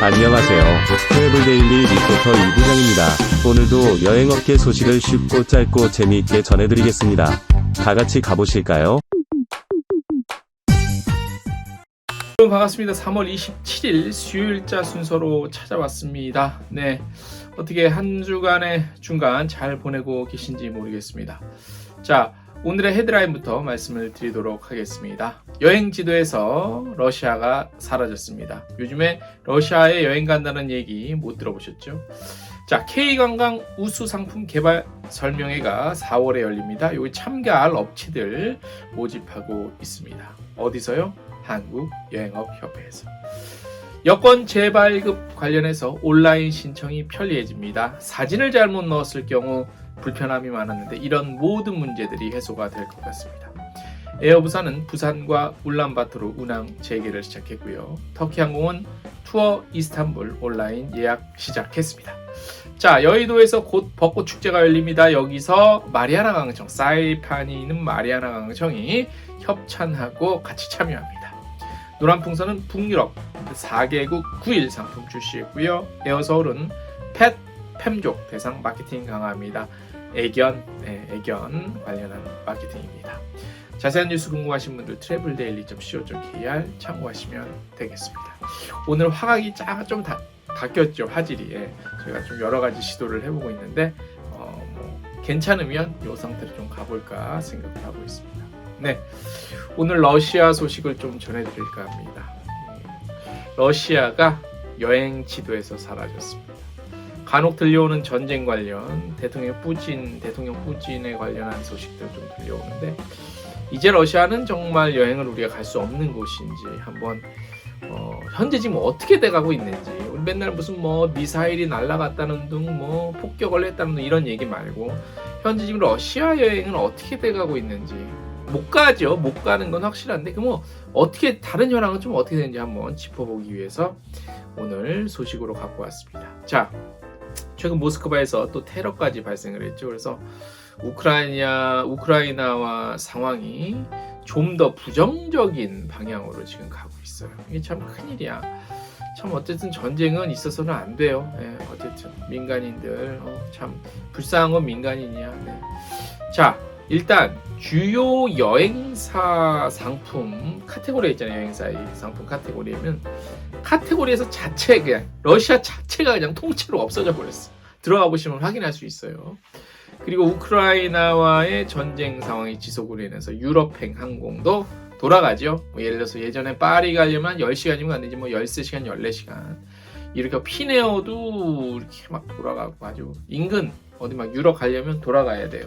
안녕하세요. 트래블데일리 리포터 이부장입니다. 오늘도 여행업계 소식을 쉽고 짧고 재미있게 전해드리겠습니다. 다같이 가보실까요? 여러분 반갑습니다. 3월 27일 수요일자 순서로 찾아왔습니다. 네, 어떻게 한 주간의 중간 잘 보내고 계신지 모르겠습니다. 자, 오늘의 헤드라인부터 말씀을 드리도록 하겠습니다. 여행 지도에서 러시아가 사라졌습니다. 요즘에 러시아에 여행 간다는 얘기 못 들어보셨죠? 자, K관광 우수 상품 개발 설명회가 4월에 열립니다. 여기 참가할 업체들 모집하고 있습니다. 어디서요? 한국여행업협회에서. 여권 재발급 관련해서 온라인 신청이 편리해집니다. 사진을 잘못 넣었을 경우 불편함이 많았는데 이런 모든 문제들이 해소가 될 것 같습니다. 에어부산은 부산과 울란바토르 운항 재개를 시작했고요. 터키항공은 투어 이스탄불 온라인 예약 시작했습니다. 자, 여의도에서 곧 벚꽃 축제가 열립니다. 여기서 마리아나 강청, 사이판이 있는 마리아나 강청이 협찬하고 같이 참여합니다. 노란풍선은 북유럽 4개국 9일 상품 출시했고요. 에어서울은 펫 팸족 대상 마케팅 강화합니다. 애견 관련한 마케팅입니다. 자세한 뉴스 궁금하신 분들 traveldaily.co.kr 참고하시면 되겠습니다. 오늘 화각이 좀 바뀌었죠. 화질이. 제가 좀 여러 가지 시도를 해보고 있는데 괜찮으면 이 상태로 좀 가볼까 생각을 하고 있습니다. 네, 오늘 러시아 소식을 좀 전해드릴까 합니다. 러시아가 여행 지도에서 사라졌습니다. 간혹 들려오는 전쟁 관련 대통령 푸틴에 관련한 소식들 좀 들려오는데 이제 러시아는 정말 여행을 우리가 갈 수 없는 곳인지 한번 현재 지금 어떻게 돼가고 있는지 우리 맨날 무슨 미사일이 날아갔다는 둥 폭격을 했다는 둥 이런 얘기 말고 현재 지금 러시아 여행은 어떻게 돼가고 있는지 못 가죠. 못 가는 건 확실한데 어떻게 다른 현황은 좀 어떻게 되는지 한번 짚어보기 위해서 오늘 소식으로 갖고 왔습니다. 자, 최근 모스크바에서 또 테러까지 발생을 했죠. 그래서 우크라이나와 상황이 좀 더 부정적인 방향으로 지금 가고 있어요. 이게 참 큰일이야. 참 어쨌든 전쟁은 있어서는 안 돼요. 어쨌든 민간인들 참 불쌍한 건 민간인이야. 네. 자, 일단 주요 여행사 상품 카테고리 있잖아요. 여행사 상품 카테고리면 카테고리에서 그냥 러시아 자체가 그냥 통째로 없어져 버렸어. 들어가 보시면 확인할 수 있어요. 그리고 우크라이나와의 전쟁 상황이 지속으로 인해서 유럽행 항공도 돌아가죠. 예를 들어서 예전에 파리 가려면 10시간이면 안 되지 13시간, 14시간 이렇게 피네어도 이렇게 막 돌아가고 아주 인근 어디 유럽 가려면 돌아가야 돼요.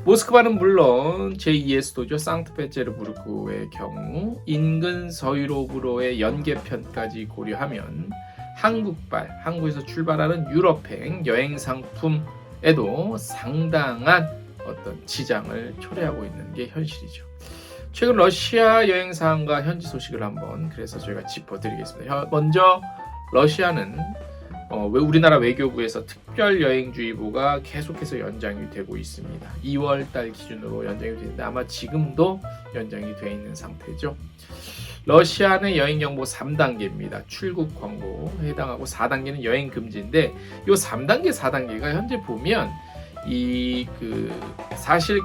모스크바는 물론 제2의 수도죠. 상트페테르부르크의 경우 인근 서유럽으로의 연계편까지 고려하면 한국에서 출발하는 유럽행 여행 상품에도 상당한 어떤 지장을 초래하고 있는 게 현실이죠. 최근 러시아 여행 사항과 현지 소식을 한번 그래서 저희가 짚어드리겠습니다. 먼저 러시아는 우리나라 외교부에서 특별여행주의보가 계속해서 연장이 되고 있습니다. 2월달 기준으로 연장이 되는데 아마 지금도 연장이 되어 있는 상태죠. 러시아는 여행정보 3단계입니다. 출국 광고 해당하고 4단계는 여행 금지인데 이 3단계, 4단계가 현재 보면 사실 이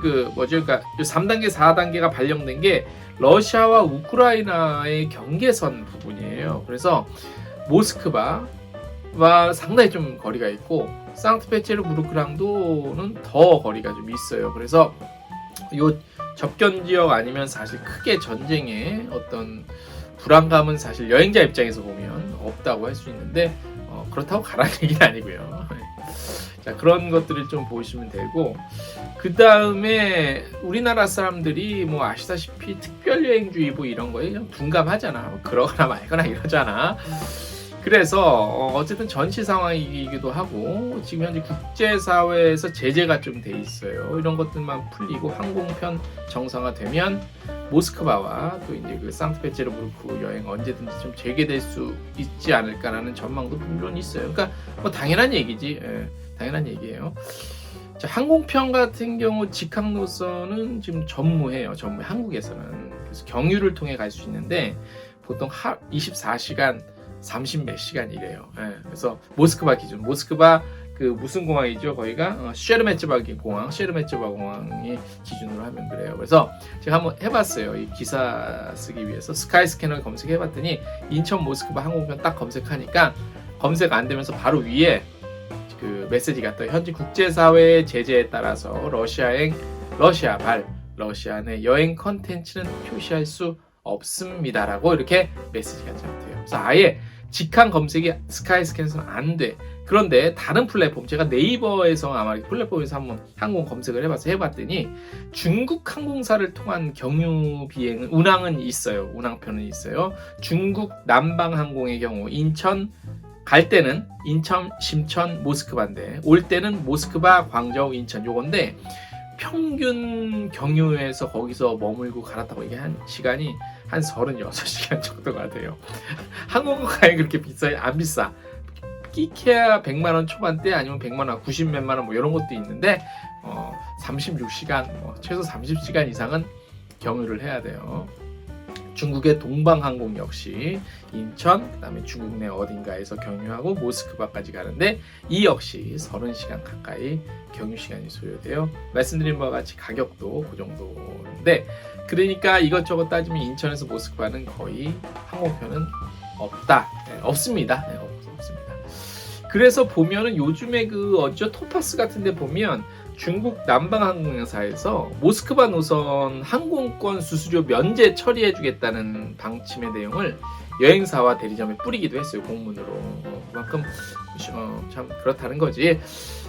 3단계, 4단계가 발령된 게 러시아와 우크라이나의 경계선 부분이에요. 그래서 모스크바와 상당히 좀 거리가 있고 상트페테르부르크랑도는 더 거리가 좀 있어요. 그래서 요 접견 지역 아니면 사실 크게 전쟁의 어떤 불안감은 사실 여행자 입장에서 보면 없다고 할 수 있는데 그렇다고 가라는 얘기는 아니고요. 자, 그런 것들을 좀 보시면 되고 그 다음에 우리나라 사람들이 아시다시피 특별여행주의보 이런 거에 그냥 둔감하잖아. 그러거나 말거나 이러잖아. 그래서 어쨌든 전시 상황이기도 하고 지금 현재 국제사회에서 제재가 좀 돼 있어요. 이런 것들만 풀리고 항공편 정상화되면 모스크바와 또 이제 그 상트페테르부르크 여행 언제든지 좀 재개될 수 있지 않을까라는 전망도 물론 있어요. 그러니까 당연한 얘기지. 당연한 얘기예요. 자, 항공편 같은 경우 직항 노선은 지금 전무해요. 한국에서는. 그래서 경유를 통해 갈 수 있는데 보통 24시간 30몇 시간이래요. 예, 그래서 모스크바 기준, 모스크바 그 무슨 공항이죠? 거기가 쉐르메츠바 공항, 쉐르메츠바 공항이 기준으로 하면 그래요. 그래서 제가 한번 해봤어요. 이 기사 쓰기 위해서 스카이스캐너 검색해봤더니 인천 모스크바 항공편 딱 검색하니까 검색 안 되면서 바로 위에 그 메시지가 떠요. 현지 국제사회의 제재에 따라서 러시아 내 여행 컨텐츠는 표시할 수 없습니다라고 이렇게 메시지가 잡혀요. 그래서 아예 직항 검색이 스카이스캐너는 안 돼. 그런데 다른 플랫폼, 제가 네이버에서 아마 플랫폼에서 한번 항공 검색을 해봤더니 중국 항공사를 통한 경유 비행은 운항은 있어요. 운항편은 있어요. 중국 남방항공의 경우 인천 갈 때는 인천, 심천, 모스크바인데 올 때는 모스크바, 광저우, 인천 요건데 평균 경유에서 거기서 머물고 갈아타고 이게 한 시간이 한 36시간 정도가 돼요. 항공가에 그렇게 비싸요? 안 비싸. 끼케야 100만원 초반대 아니면 100만원, 90 몇만원 뭐 이런 것도 있는데 36시간, 최소 30시간 이상은 경유를 해야 돼요. 중국의 동방항공 역시 인천, 그다음에 중국 내 어딘가에서 경유하고 모스크바까지 가는데 이 역시 30시간 가까이 경유 시간이 소요돼요. 말씀드린 바와 같이 가격도 그 정도인데 그러니까 이것저것 따지면 인천에서 모스크바는 거의 항공편은 없다. 네, 없습니다. 네, 없습니다. 그래서 보면은 요즘에 그 토파스 같은 데 보면 중국 남방항공사에서 모스크바 노선 항공권 수수료 면제 처리해주겠다는 방침의 내용을 여행사와 대리점에 뿌리기도 했어요. 공문으로. 그만큼 참 그렇다는 거지.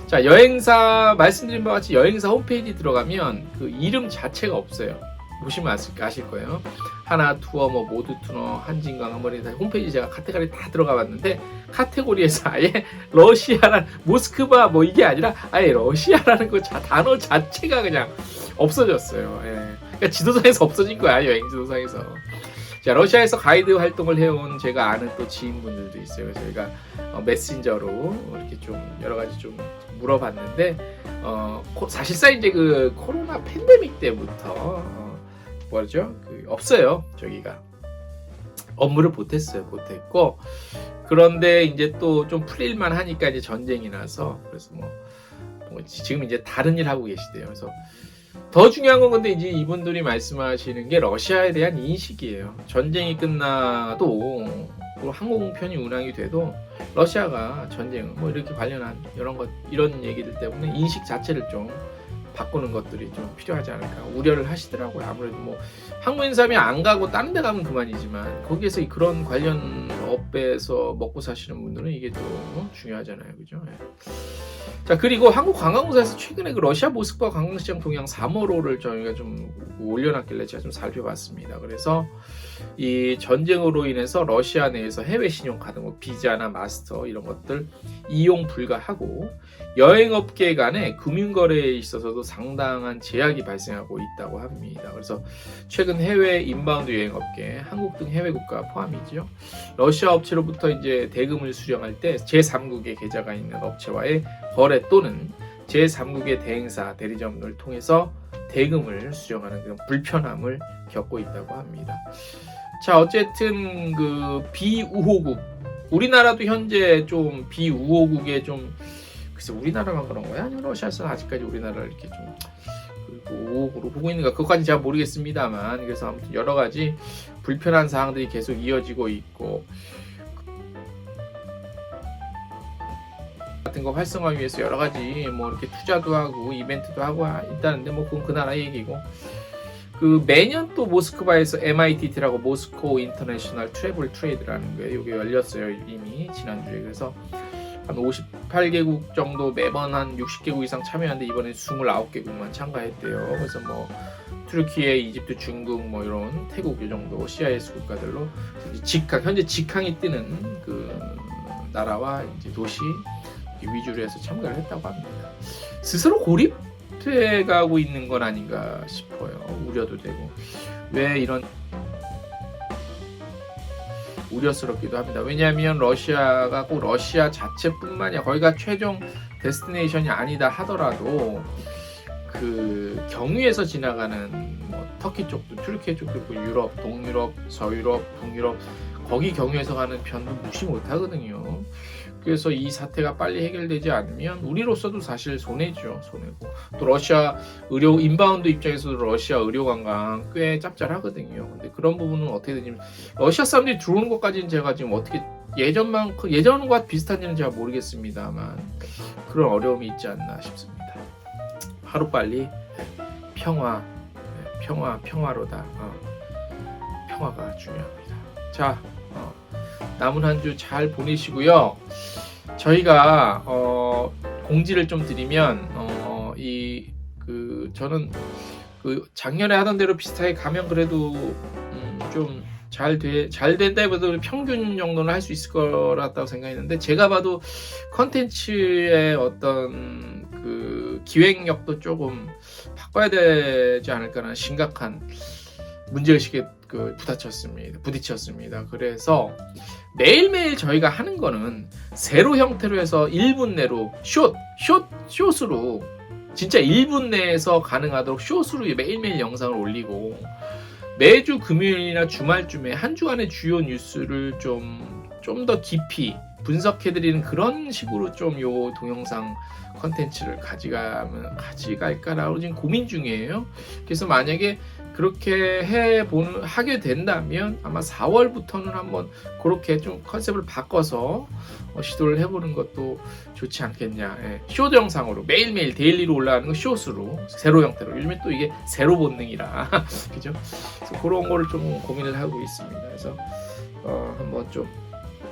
자, 여행사 말씀드린 바와 같이 여행사 홈페이지 들어가면 그 이름 자체가 없어요. 보시면 아실 거예요. 하나 투어, 뭐 모두 투어, 한진강, 아무리 다 홈페이지 제가 카테고리 다 들어가 봤는데 카테고리에서 아예 러시아란 모스크바 뭐 이게 아니라 아예 러시아라는 거 단어 자체가 그냥 없어졌어요. 예. 그러니까 지도상에서 없어진 거야, 여행 지도상에서. 자, 러시아에서 가이드 활동을 해온 제가 아는 또 지인분들도 있어요. 그래서 제가 메신저로 이렇게 좀 여러 가지 좀 물어봤는데 사실상 이제 그 코로나 팬데믹 때부터 뭐죠? 없어요. 저기가 업무를 못했고 그런데 이제 또 좀 풀릴만 하니까 이제 전쟁이 나서 그래서 뭐 지금 이제 다른 일 하고 계시대요. 그래서 더 중요한 건 근데 이제 이분들이 말씀하시는 게 러시아에 대한 인식이에요. 전쟁이 끝나도 항공편이 운항이 돼도 러시아가 전쟁 뭐 이렇게 관련한 이런 얘기들 때문에 인식 자체를 좀 바꾸는 것들이 좀 필요하지 않을까 우려를 하시더라고요. 아무래도 뭐 항공인사람이 안 가고 다른 데 가면 그만이지만 거기에서 그런 관련 업에서 먹고 사시는 분들은 이게 또 중요하잖아요. 그죠? 예. 자, 그리고 한국관광공사에서 최근에 그 러시아 모스크바 관광시장 동향 3월호를 저희가 좀 올려놨길래 제가 좀 살펴봤습니다. 그래서 이 전쟁으로 인해서 러시아 내에서 해외 신용카드, 뭐 비자나 마스터 이런 것들 이용 불가하고 여행업계 간의 금융거래에 있어서도 상당한 제약이 발생하고 있다고 합니다. 그래서 최근 해외 인바운드 여행업계, 한국 등 해외 국가 포함이죠. 러시아 업체로부터 이제 대금을 수령할 때 제3국의 계좌가 있는 업체와의 거래 또는 제3국의 대행사, 대리점을 통해서 대금을 수령하는 그런 불편함을 겪고 있다고 합니다. 자, 어쨌든 그 비우호국, 우리나라도 현재 좀 비우호국에 좀 글쎄 우리나라만 그런 거야? 아니면 러시아에서는 아직까지 우리나라를 이렇게 좀 우호국으로 보고 있는가? 그것까지 제가 모르겠습니다만 그래서 아무튼 여러 가지 불편한 사항들이 계속 이어지고 있고 같은 거 활성화하기 위해서 여러 가지 뭐 이렇게 투자도 하고 이벤트도 하고 있다는데 뭐 그건 그 나라 얘기고 그 매년 또 모스크바에서 MITT라고 모스코 인터내셔널 트래블 트레이드라는 게 여기 열렸어요. 이미 지난주에. 그래서 한 58개국 정도 매번 한 60개국 이상 참여하는데 이번에 29개국만 참가했대요. 그래서 뭐 투르키예, 이집트, 중국 뭐 이런 태국 이 정도 CIS 국가들로 현재 직항이 뜨는 그 나라와 이제 도시 위주로 해서 참가를 했다고 합니다. 스스로 고립돼가고 있는 건 아닌가 싶어요. 우려도 되고 왜 이런 우려스럽기도 합니다. 왜냐하면 러시아가 꼭 러시아 자체뿐만이 아니라 거기가 최종 데스티네이션이 아니다 하더라도 그 경유에서 지나가는 뭐 터키 쪽도 튀르키예 쪽도 있고 유럽, 동유럽, 서유럽, 북유럽 거기 경유해서 가는 편도 무시 못하거든요. 그래서 이 사태가 빨리 해결되지 않으면 우리로서도 사실 손해죠. 손해고 또 러시아 의료 인바운드 입장에서도 러시아 의료 관광 꽤 짭짤하거든요. 근데 그런 부분은 어떻게 되냐면 러시아 사람들이 들어오는 것까지는 제가 지금 어떻게 예전과 비슷한지는 제가 모르겠습니다만 그런 어려움이 있지 않나 싶습니다. 하루빨리 평화로다. 평화가 중요합니다. 자, 남은 한 주 잘 보내시고요. 저희가 공지를 좀 드리면 저는 작년에 하던 대로 비슷하게 가면 그래도 좀 잘 된다기보다 평균 정도는 할 수 있을 거라고 생각했는데 제가 봐도 컨텐츠의 어떤 그 기획력도 조금 바꿔야 되지 않을까라는 심각한 문제의식에 부딪혔습니다. 그래서 매일매일 저희가 하는 거는 세로 형태로 해서 1분 내로 숏으로 진짜 1분 내에서 가능하도록 숏으로 매일매일 영상을 올리고 매주 금요일이나 주말쯤에 한 주간의 주요 뉴스를 좀 더 깊이 분석해드리는 그런 식으로 좀 요 동영상 컨텐츠를 가져갈까라고 지금 고민 중이에요. 그래서 만약에 그렇게 하게 된다면 아마 4월부터는 한번 그렇게 좀 컨셉을 바꿔서 시도를 해보는 것도 좋지 않겠냐. 숏 영상으로 매일매일 데일리로 올라가는 거 숏으로 세로 형태로 요즘에 또 이게 세로 본능이라 그죠? 그래서 그런 거를 좀 고민을 하고 있습니다. 그래서 한번 좀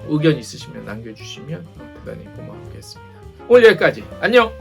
의견 있으시면 남겨주시면 대단히 고맙겠습니다. 오늘 여기까지. 안녕.